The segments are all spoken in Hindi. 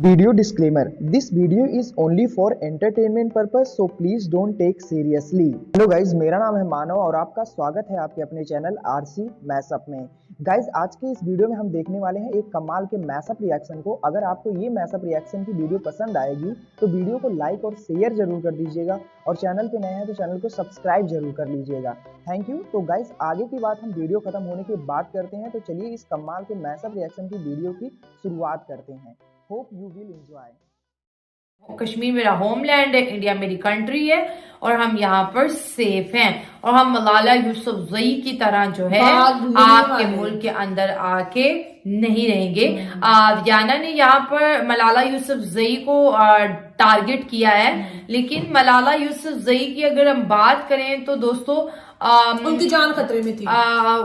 Video disclaimer: This video is only for entertainment purpose, so please don't take seriously. Hello guys, मेरा नाम है मानव और आपका स्वागत है आपके अपने चैनल आरसी मैशअप में। गाइज, आज के इस वीडियो में हम देखने वाले हैं एक कमाल के मैशअप रिएक्शन को। अगर आपको ये मैशअप रिएक्शन की वीडियो पसंद आएगी तो वीडियो को लाइक और शेयर जरूर कर दीजिएगा और चैनल पे नए हैं तो चैनल को सब्सक्राइब जरूर कर लीजिएगा। Thank you. तो गाइज, आगे की बात हम वीडियो खत्म होने के बाद करते हैं, तो चलिए इस कमाल के मैशअप रिएक्शन की वीडियो की शुरुआत करते हैं। Hope you will enjoy. Kashmir मेरा होमलैंड है, इंडिया मेरी कंट्री है और हम यहाँ पर सेफ हैं और हम मलाला यूसुफजई की तरह जो है आपके मुल्क के अंदर आके नहीं रहेंगे। याना ने यहाँ पर मलाला यूसुफजई को टारगेट किया है, लेकिन मलाला यूसुफजई की अगर हम बात करें तो दोस्तों उनकी जान खतरे में थी।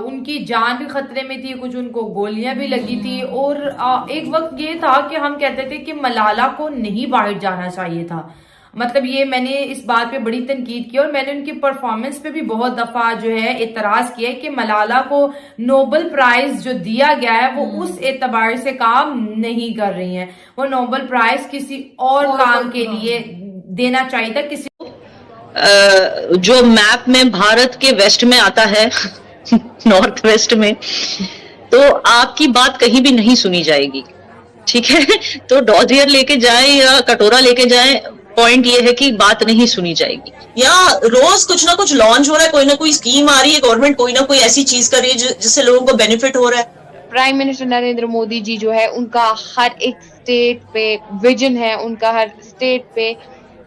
उनकी जान भी खतरे में थी, कुछ उनको गोलियां भी लगी थी और एक वक्त ये था कि हम कहते थे कि मलाला को नहीं बाहर जाना चाहिए था। मतलब ये मैंने इस बात पे बड़ी तनकीद की और मैंने उनकी परफॉर्मेंस पे भी बहुत दफा जो है एतराज किया है कि मलाला को नोबेल प्राइज जो दिया गया है वो उस एतबार से काम नहीं कर रही हैं। वो नोबेल प्राइज किसी और काम के लिए देना चाहिए था। किसी जो मैप में भारत के वेस्ट में आता है नॉर्थ वेस्ट में, तो आपकी बात कहीं भी नहीं सुनी जाएगी। ठीक है, तो डॉजियर लेके जाए या कटोरा लेके जाए, पॉइंट ये है कि बात नहीं सुनी जाएगी। या रोज कुछ ना कुछ लॉन्च हो रहा है, कोई ना कोई स्कीम आ रही है, गवर्नमेंट कोई ना कोई ऐसी चीज कर रही है जिससे लोगों को बेनिफिट हो रहा है। प्राइम मिनिस्टर नरेंद्र मोदी जी जो है उनका हर एक स्टेट पे विजन है, उनका हर स्टेट पे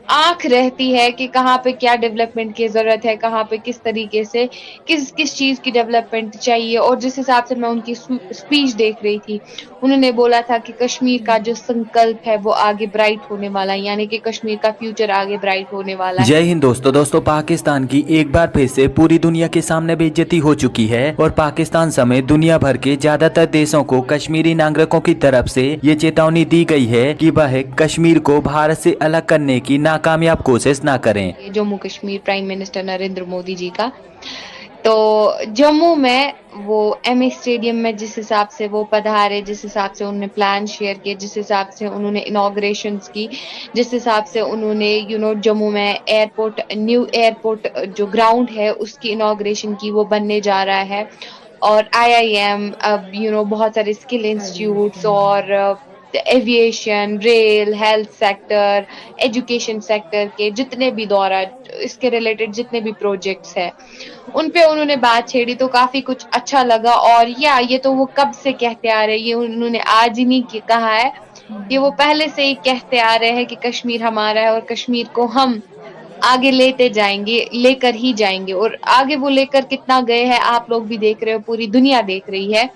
आंख रहती है कि कहाँ पे क्या डेवलपमेंट की जरूरत है, कहाँ पे किस तरीके से किस किस चीज की डेवलपमेंट चाहिए। और जिस हिसाब से मैं उनकी स्पीच देख रही थी, उन्होंने बोला था कि कश्मीर का जो संकल्प है वो आगे ब्राइट होने वाला है, यानी कि कश्मीर का फ्यूचर आगे ब्राइट होने वाला है। जय हिंद दोस्तों, पाकिस्तान की एक बार फिर से पूरी दुनिया के सामने बेइज्जती हो चुकी है और पाकिस्तान समेत दुनिया भर के ज्यादातर देशों को कश्मीरी नागरिकों की तरफ से ये चेतावनी दी गई है कि वह कश्मीर को भारत से अलग करने की कामयाब कोशिश ना करें। जम्मू कश्मीर प्राइम मिनिस्टर नरेंद्र मोदी जी का, तो जम्मू में वो एमए स्टेडियम में जिस हिसाब से वो पधारे, जिस हिसाब से उन्होंने प्लान शेयर किए, जिस हिसाब से उन्होंने इनॉग्रेशंस की, जिस हिसाब से उन्होंने जम्मू में एयरपोर्ट, न्यू एयरपोर्ट जो ग्राउंड है उसकी इनॉग्रेशन की, वो बनने जा रहा है। और आईआईएम, अब बहुत सारे स्किल इंस्टीट्यूट्स और aviation, rail, health sector, education sector के जितने भी दौरा, इसके रिलेटेड जितने भी प्रोजेक्ट्स हैं उन पे उन्होंने बात छेड़ी, तो काफी कुछ अच्छा लगा। और ये तो वो कब से कहते आ रहे हैं, ये उन्होंने आज ही नहीं कहा है, ये वो पहले से ही कहते आ रहे हैं कि कश्मीर हमारा है और कश्मीर को हम आगे लेते जाएंगे, लेकर ही जाएंगे। और आगे वो लेकर कितना गए हैं आप लोग भी देख रहे हो, पूरी दुनिया देख रही है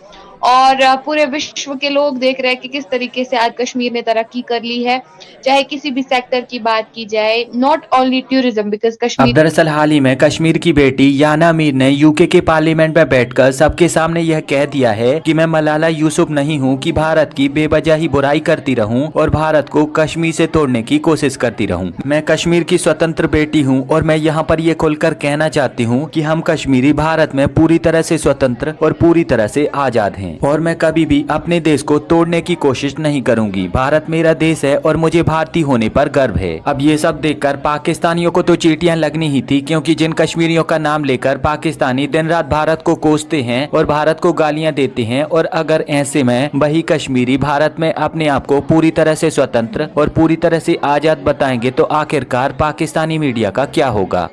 और पूरे विश्व के लोग देख रहे हैं कि किस तरीके से आज कश्मीर ने तरक्की कर ली है, चाहे किसी भी सेक्टर की बात की जाए, not only tourism, because Kashmir. दरअसल हाल ही में कश्मीर की बेटी याना मीर ने यूके के पार्लियामेंट में बैठकर सबके सामने यह कह दिया है कि मैं मलाला यूसुफ नहीं हूं कि भारत की बेवजह ही बुराई करती रहूं और भारत को कश्मीर से तोड़ने की कोशिश करती रहूं। मैं कश्मीर की स्वतंत्र बेटी हूं और मैं यहाँ पर ये खुलकर कहना चाहती हूँ कि हम कश्मीरी भारत में पूरी तरह से स्वतंत्र और पूरी तरह से आजाद हैं और मैं कभी भी अपने देश को तोड़ने की कोशिश नहीं करूंगी। भारत मेरा देश है और मुझे भारतीय होने पर गर्व है। अब ये सब देखकर पाकिस्तानियों को तो चींटियां लगनी ही थी, क्योंकि जिन कश्मीरियों का नाम लेकर पाकिस्तानी दिन रात भारत को कोसते हैं और भारत को गालियां देते हैं, और अगर ऐसे में वही कश्मीरी भारत में अपने आप को पूरी तरह से स्वतंत्र और पूरी तरह से आजाद बताएंगे तो आखिरकार पाकिस्तानी मीडिया का क्या होगा।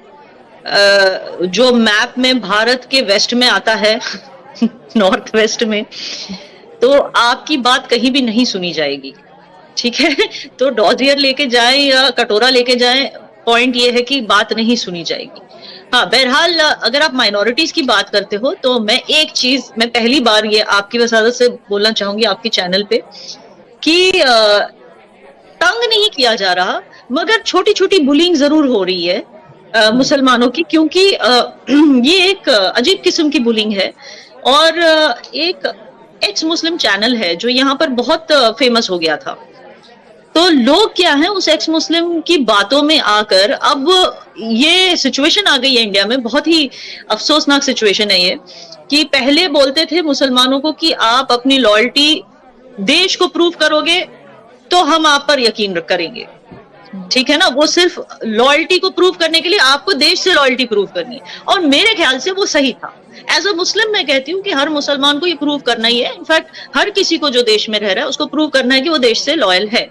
जो मैप में भारत के वेस्ट में आता है नॉर्थ वेस्ट में, तो आपकी बात कहीं भी नहीं सुनी जाएगी। ठीक है, तो डॉजियर लेके जाए या कटोरा लेके जाए, पॉइंट ये है कि बात नहीं सुनी जाएगी। हाँ, बहरहाल अगर आप माइनॉरिटीज की बात करते हो तो मैं एक चीज, मैं पहली बार ये आपकी वसादत से बोलना चाहूंगी आपके चैनल पे कि तंग नहीं किया जा रहा, मगर छोटी छोटी बुलिंग जरूर हो रही है मुसलमानों की, क्योंकि ये एक अजीब किस्म की बुलिंग है। और एक एक्स मुस्लिम चैनल है जो यहाँ पर बहुत फेमस हो गया था, तो लोग क्या है उस एक्स मुस्लिम की बातों में आकर, अब ये सिचुएशन आ गई है इंडिया में, बहुत ही अफसोसनाक सिचुएशन है ये, कि पहले बोलते थे मुसलमानों को कि आप अपनी लॉयल्टी देश को प्रूव करोगे तो हम आप पर यकीन करेंगे, ठीक है ना। वो सिर्फ लॉयल्टी को प्रूव करने के लिए आपको देश से लॉयल्टी प्रूव करनी है, और मेरे ख्याल से वो सही था। एज अ मुस्लिम मैं कहती हूँ कि हर मुसलमान को ये प्रूव करना ही है, इनफैक्ट हर किसी को जो देश में रह रहा है उसको प्रूव करना है कि वो देश से लॉयल है,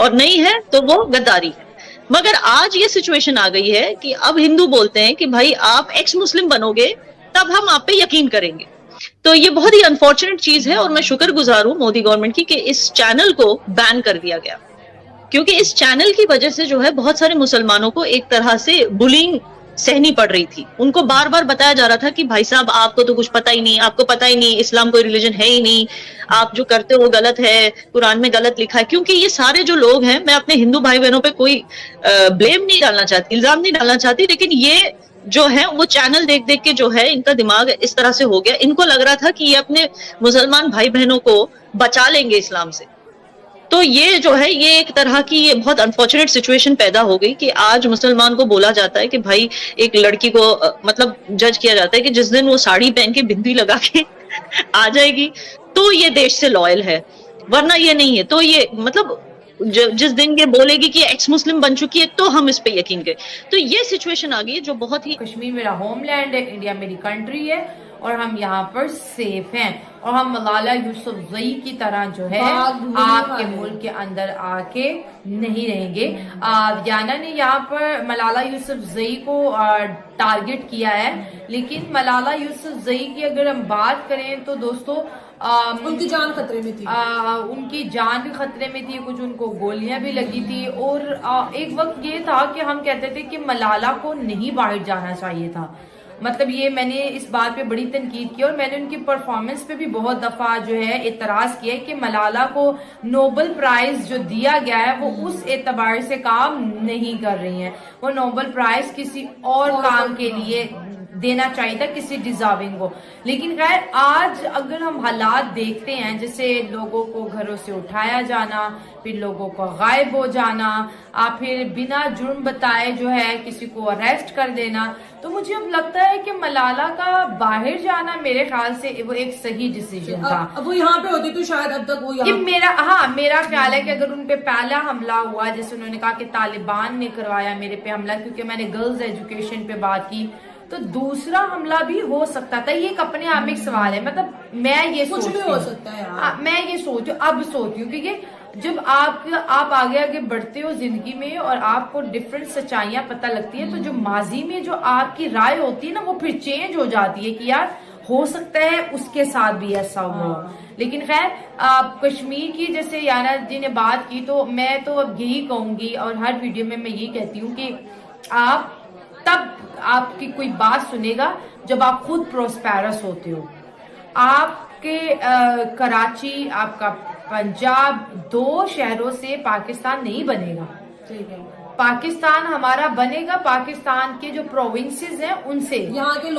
और नहीं है तो वो गद्दारी है। मगर आज ये सिचुएशन आ गई है कि अब हिंदू बोलते हैं कि भाई आप एक्स मुस्लिम बनोगे तब हम आप पे यकीन करेंगे। तो ये बहुत ही अनफॉर्चुनेट चीज है, और मैं शुक्रगुजार हूं मोदी गवर्नमेंट की कि इस चैनल को बैन कर दिया गया, क्योंकि इस चैनल की वजह से जो है बहुत सारे मुसलमानों को एक तरह से बुलिंग सहनी पड़ रही थी। उनको बार बार बताया जा रहा था कि भाई साहब आपको तो कुछ पता ही नहीं, आपको पता ही नहीं, इस्लाम कोई रिलीजन है ही नहीं, आप जो करते हो वो गलत है, कुरान में गलत लिखा है। क्योंकि ये सारे जो लोग हैं, मैं अपने हिंदू भाई बहनों पे कोई ब्लेम नहीं डालना चाहती, इल्जाम नहीं डालना चाहती, लेकिन ये जो है वो चैनल देख देख के जो है इनका दिमाग इस तरह से हो गया। इनको लग रहा था कि ये अपने मुसलमान भाई बहनों को बचा लेंगे इस्लाम से। तो ये जो है ये एक तरह की ये बहुत अनफॉर्चुनेट सिचुएशन पैदा हो गई कि आज मुसलमान को बोला जाता है कि भाई एक लड़की को मतलब जज किया जाता है कि जिस दिन वो साड़ी पहन के बिंदी लगा के आ जाएगी तो ये देश से लॉयल है, वरना ये नहीं है। तो ये मतलब जिस दिन ये बोलेगी कि एक्स मुस्लिम बन चुकी है तो हम इस पे यकीन करें। तो ये सिचुएशन आ गई है जो बहुत ही। कश्मीर मेरा होमलैंड है, इंडिया मेरी कंट्री है और हम यहाँ पर सेफ हैं, और हम मलाला यूसुफजई की तरह जो है आपके मुल्क के अंदर आके नहीं रहेंगे। याना ने यहाँ पर मलाला यूसुफजई को टारगेट किया है, लेकिन मलाला यूसुफजई की अगर हम बात करें तो दोस्तों उनकी जान खतरे में थी, उनकी जान भी खतरे में थी, कुछ उनको गोलियां भी लगी थी। और एक वक्त ये था कि हम कहते थे कि मलाला को नहीं बाहर जाना चाहिए था। मतलब ये मैंने इस बात पे बड़ी तनकीद की, और मैंने उनकी परफॉर्मेंस पे भी बहुत दफा जो है एतराज किया कि मलाला को नोबेल प्राइज जो दिया गया है वो उस एतबार से काम नहीं कर रही हैं। वो नोबेल प्राइज किसी और काम के लिए देना चाहिए था, किसी डिजर्विंग को। लेकिन खैर आज अगर हम हालात देखते हैं, जैसे लोगों को घरों से उठाया जाना, फिर लोगों को गायब हो जाना, फिर बिना जुर्म बताए जो है किसी को अरेस्ट कर देना, तो मुझे अब लगता है कि मलाला का बाहर जाना मेरे ख्याल से वो एक सही डिसीजन था। अब वो यहाँ पे होती तो शायद अब तक वो यहाँ। मेरा ख्याल है कि अगर उन पे पहला हमला हुआ, जैसे उन्होंने कहा कि तालिबान ने करवाया मेरे पे हमला, क्योंकि मैंने गर्ल्स एजुकेशन पे बात की, तो दूसरा हमला भी हो सकता था। ये एक अपने आप में एक सवाल है। मतलब मैं ये कुछ भी हो सकता है यार। मैं ये सोचती हूँ क्योंकि जब आप आगे आगे बढ़ते हो जिंदगी में और आपको डिफरेंट सच्चाइयां पता लगती है, तो जो माजी में जो आपकी राय होती है ना, वो फिर चेंज हो जाती है कि यार हो सकता है उसके साथ भी ऐसा हो। लेकिन खैर कश्मीर की जैसे याना जी ने बात की, तो मैं तो अब यही कहूंगी और हर वीडियो में मैं यही कहती हूँ कि आप तब आपकी कोई बात सुनेगा जब आप खुद प्रोस्पेरस होते हो। आपके कराची, आपका पंजाब, 2 शहरों से पाकिस्तान नहीं बनेगा। ठीक है, पाकिस्तान हमारा बनेगा पाकिस्तान के जो प्रोविंसेस हैं उनसे, यहाँ के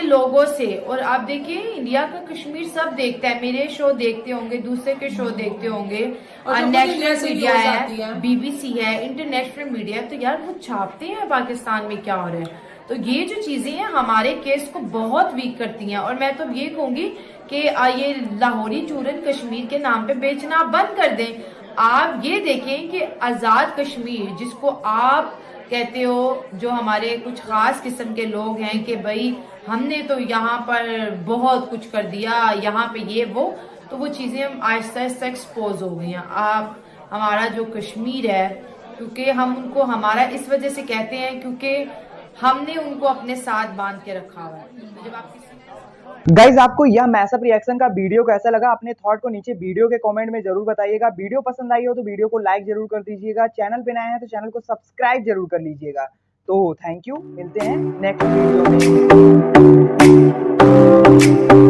लोगों से। और आप देखिए इंडिया का कश्मीर सब देखता है, मेरे शो देखते होंगे, दूसरे के शो देखते होंगे, और नेशनल मीडिया है, BBC है, इंटरनेशनल मीडिया है, तो यार वो छापते हैं पाकिस्तान में क्या हो रहा है। तो ये जो चीजें हैं हमारे केस को बहुत वीक करती हैं, और मैं तो ये कहूंगी कि ये लाहौरी चूरन कश्मीर के नाम पे बेचना बंद कर दें। आप ये देखें कि आजाद कश्मीर जिसको आप कहते हो, जो हमारे कुछ खास किस्म के लोग हैं कि भाई हमने तो यहाँ पर बहुत कुछ कर दिया, यहाँ पे ये वो, तो वो चीजें आहिस्ता आहिस्ता एक्सपोज हो गई हैं। आप हमारा जो कश्मीर है, क्योंकि हम उनको हमारा इस वजह से कहते हैं क्योंकि हमने उनको अपने साथ बांध के रखा हुआ है। तो जब आप गाइज आपको यह मैसअप रिएक्शन का वीडियो कैसा लगा, अपने थॉट को नीचे वीडियो के कमेंट में जरूर बताइएगा। वीडियो पसंद आई हो तो वीडियो को लाइक जरूर कर दीजिएगा, चैनल पे नए हैं तो चैनल को सब्सक्राइब जरूर कर लीजिएगा। तो थैंक यू, मिलते हैं नेक्स्ट वीडियो में।